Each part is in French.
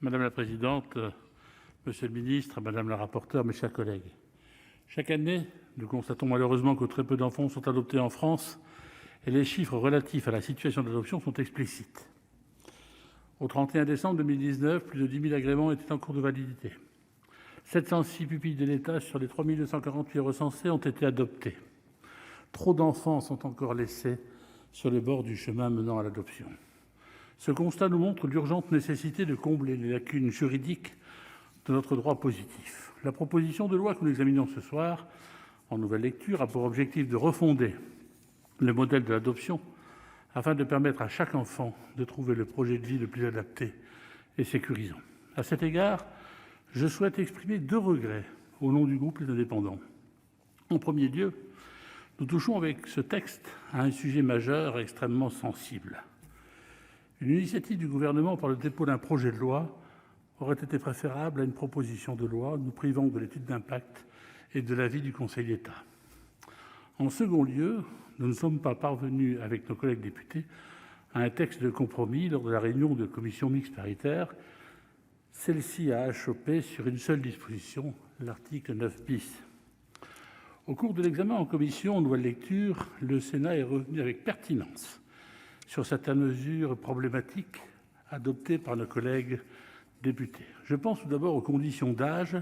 Madame la présidente, monsieur le ministre, madame la rapporteure, mes chers collègues, chaque année, nous constatons malheureusement que très peu d'enfants sont adoptés en France et les chiffres relatifs à la situation d'adoption sont explicites. Au 31 décembre 2019, plus de 10 000 agréments étaient en cours de validité. 706 pupilles de l'État sur les 3 248 recensés ont été adoptés. Trop d'enfants sont encore laissés sur les bords du chemin menant à l'adoption. Ce constat nous montre l'urgente nécessité de combler les lacunes juridiques de notre droit positif. La proposition de loi que nous examinons ce soir, en nouvelle lecture, a pour objectif de refonder le modèle de l'adoption afin de permettre à chaque enfant de trouver le projet de vie le plus adapté et sécurisant. À cet égard, je souhaite exprimer 2 regrets au nom du groupe Les Indépendants. En premier lieu, nous touchons avec ce texte à un sujet majeur et extrêmement sensible. Une initiative du Gouvernement par le dépôt d'un projet de loi aurait été préférable à une proposition de loi nous privant de l'étude d'impact et de l'avis du Conseil d'État. En second lieu, nous ne sommes pas parvenus, avec nos collègues députés, à un texte de compromis lors de la réunion de commission mixte paritaire. Celle-ci a achoppé sur une seule disposition, l'article 9 . Au cours de l'examen en commission en nouvelle lecture, le Sénat est revenu avec pertinence sur certaines mesures problématiques adoptées par nos collègues députés. Je pense tout d'abord aux conditions d'âge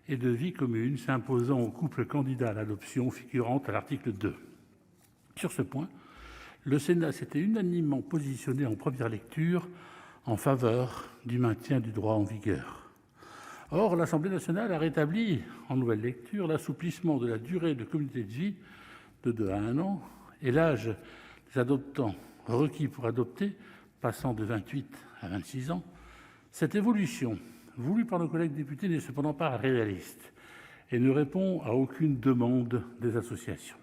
et de vie commune s'imposant aux couples candidats à l'adoption figurant à l'article 2. Sur ce point, le Sénat s'était unanimement positionné en première lecture en faveur du maintien du droit en vigueur. Or, l'Assemblée nationale a rétabli en nouvelle lecture l'assouplissement de la durée de communauté de vie de 2 à 1 an et l'âge des adoptants requis pour adopter passant de 28 à 26 ans. Cette évolution, voulue par nos collègues députés, n'est cependant pas réaliste et ne répond à aucune demande des associations.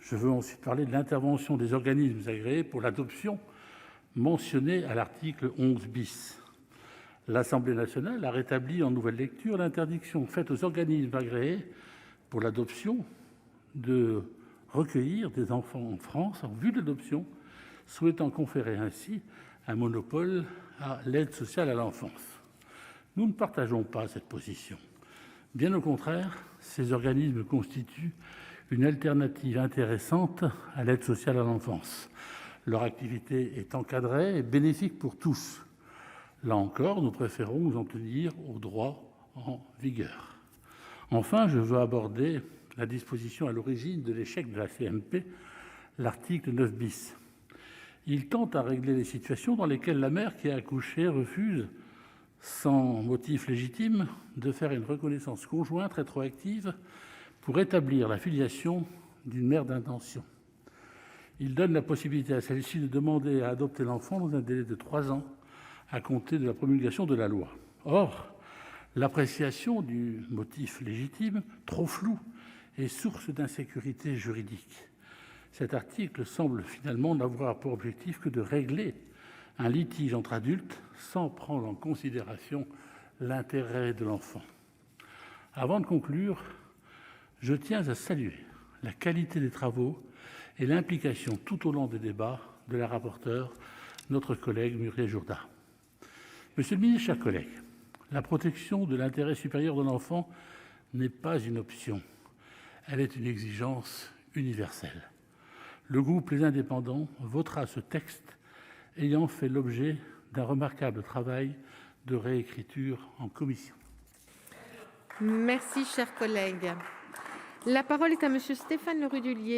Je veux ensuite parler de l'intervention des organismes agréés pour l'adoption mentionnée à l'article 11 . L'Assemblée nationale a rétabli en nouvelle lecture l'interdiction faite aux organismes agréés pour l'adoption de recueillir des enfants en France en vue de l'adoption, souhaitant conférer ainsi un monopole à l'aide sociale à l'enfance. Nous ne partageons pas cette position. Bien au contraire, ces organismes constituent une alternative intéressante à l'aide sociale à l'enfance. Leur activité est encadrée et bénéfique pour tous. Là encore, nous préférons nous en tenir au droit en vigueur. Enfin, je veux aborder la disposition à l'origine de l'échec de la CMP, l'article 9 . Il tend à régler les situations dans lesquelles la mère qui a accouché refuse, sans motif légitime, de faire une reconnaissance conjointe rétroactive pour établir la filiation d'une mère d'intention. Il donne la possibilité à celle-ci de demander à adopter l'enfant dans un délai de 3 ans à compter de la promulgation de la loi. Or, l'appréciation du motif légitime, trop flou, est source d'insécurité juridique. Cet article semble finalement n'avoir pour objectif que de régler un litige entre adultes sans prendre en considération l'intérêt de l'enfant. Avant de conclure, je tiens à saluer la qualité des travaux et l'implication tout au long des débats de la rapporteure, notre collègue Muriel Jourda. Monsieur le ministre, chers collègues, la protection de l'intérêt supérieur de l'enfant n'est pas une option, elle est une exigence universelle. Le groupe Les Indépendants votera ce texte ayant fait l'objet d'un remarquable travail de réécriture en commission. Merci, cher collègue. La parole est à monsieur Stéphane Le Rudulier.